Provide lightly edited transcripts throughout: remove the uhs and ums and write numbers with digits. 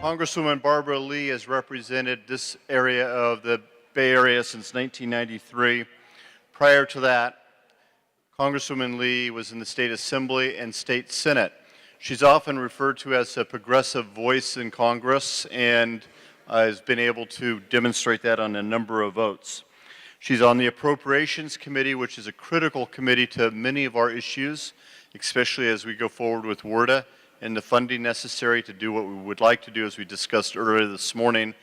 Congresswoman Barbara Lee has represented this area of the Bay Area since 1993. Prior to that, Congresswoman Lee was in the State Assembly and State Senate. She's often referred to as a progressive voice in Congress and has been able to demonstrate that on a number of votes. She's on the Appropriations Committee, which is a critical committee to many of our issues, especially as we go forward with WRDA and the funding necessary to do what we would like to do, as we discussed earlier this morning.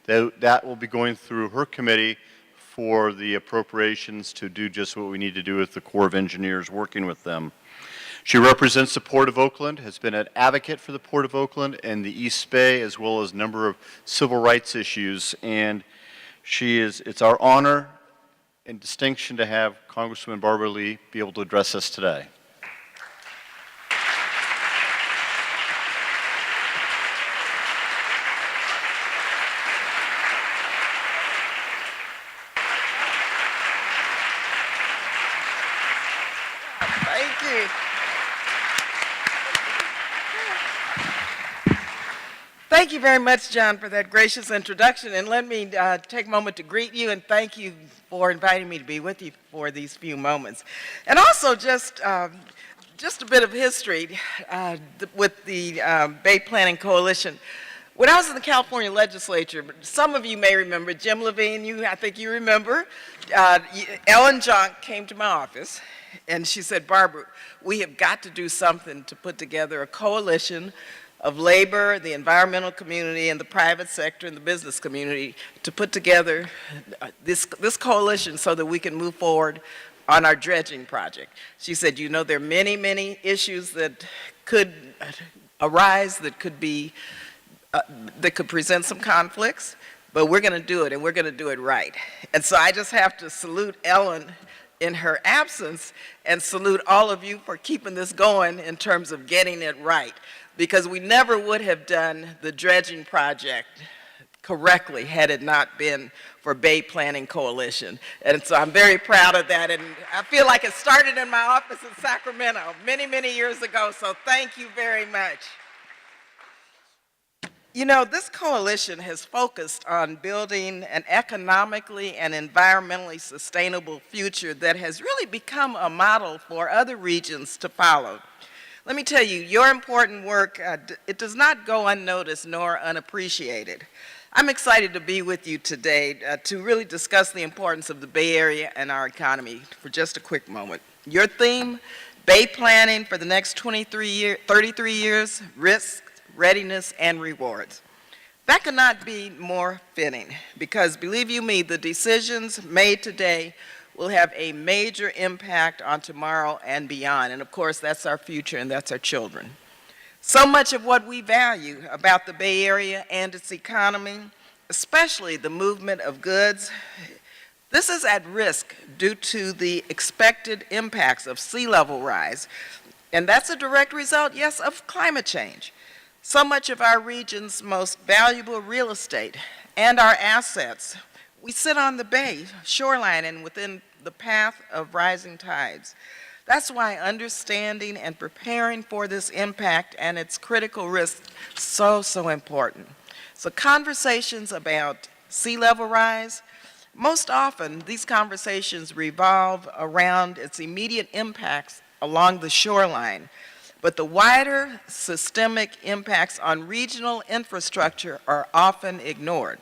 That will be going through her committee for the appropriations to do just what we need to do with the Corps of Engineers, working with them. She represents the Port of Oakland, has been an advocate for the Port of Oakland and the East Bay, as well as a number of civil rights issues. And it's our honor and distinction to have Congresswoman Barbara Lee be able to address us today. Thank you very much, John, for that gracious introduction. And let me take a moment to greet you and thank you for inviting me to be with you for these few moments. And also just a bit of history with the Bay Planning Coalition. When I was in the California legislature, some of you may remember, Jim Levine, I think you remember, Ellen Junk came to my office and she said, Barbara, we have got to do something to put together a coalition of labor, the environmental community, and the private sector and the business community to put together this coalition so that we can move forward on our dredging project. She said, you know, there are many, many issues that could arise that could present some conflicts, but we're going to do it, and we're going to do it right. And so I just have to salute Ellen in her absence and salute all of you for keeping this going in terms of getting it right, because we never would have done the dredging project correctly had it not been for Bay Planning Coalition. And so I'm very proud of that, and I feel like it started in my office in Sacramento many, many years ago, so thank you very much. You know, this coalition has focused on building an economically and environmentally sustainable future that has really become a model for other regions to follow. Let me tell you, your important work, it does not go unnoticed nor unappreciated. I'm excited to be with you today to really discuss the importance of the Bay Area and our economy for just a quick moment. Your theme, Bay Planning for the next 33 years, risks, readiness, and rewards. That could not be more fitting because, believe you me, the decisions made today will have a major impact on tomorrow and beyond. And of course, that's our future and that's our children. So much of what we value about the Bay Area and its economy, especially the movement of goods, this is at risk due to the expected impacts of sea level rise. And that's a direct result, yes, of climate change. So much of our region's most valuable real estate and our assets, we sit on the bay, shoreline, and within the path of rising tides. That's why understanding and preparing for this impact and its critical risks is so important. So conversations about sea level rise, most often these conversations revolve around its immediate impacts along the shoreline, but the wider systemic impacts on regional infrastructure are often ignored.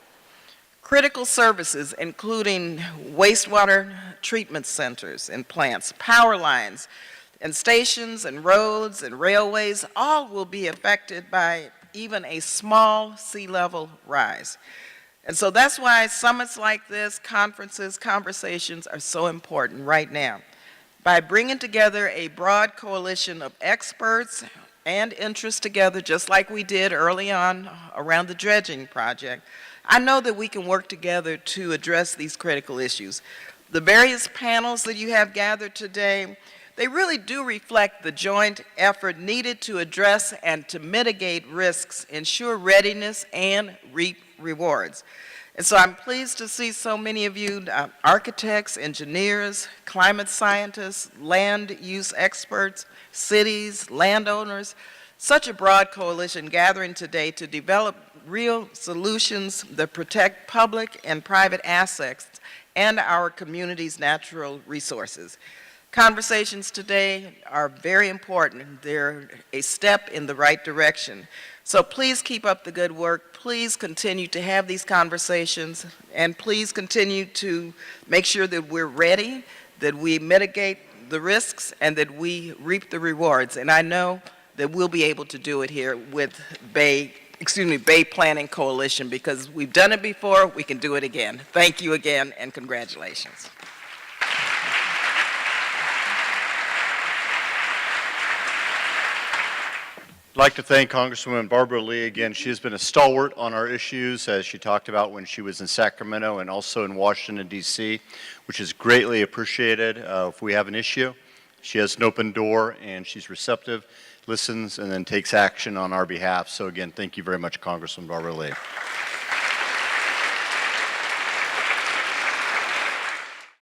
Critical services, including wastewater treatment centers and plants, power lines, and stations and roads and railways, all will be affected by even a small sea level rise. And so that's why summits like this, conferences, conversations are so important right now. By bringing together a broad coalition of experts and interests together, just like we did early on around the dredging project, I know that we can work together to address these critical issues. The various panels that you have gathered today, they really do reflect the joint effort needed to address and to mitigate risks, ensure readiness, and reap rewards. And so I'm pleased to see so many of you, architects, engineers, climate scientists, land use experts, cities, landowners, such a broad coalition gathering today to develop real solutions that protect public and private assets and our community's natural resources. Conversations today are very important. They're a step in the right direction. So please keep up the good work. Please continue to have these conversations, and please continue to make sure that we're ready, that we mitigate the risks, and that we reap the rewards. And I know that we'll be able to do it here with Bay Planning Coalition, because we've done it before, we can do it again. Thank you again, and congratulations. I'd like to thank Congresswoman Barbara Lee again. She has been a stalwart on our issues, as she talked about when she was in Sacramento and also in Washington, D.C., which is greatly appreciated. If we have an issue, she has an open door, and she's receptive, listens, and then takes action on our behalf. So again, thank you very much, Congresswoman Barbara Lee.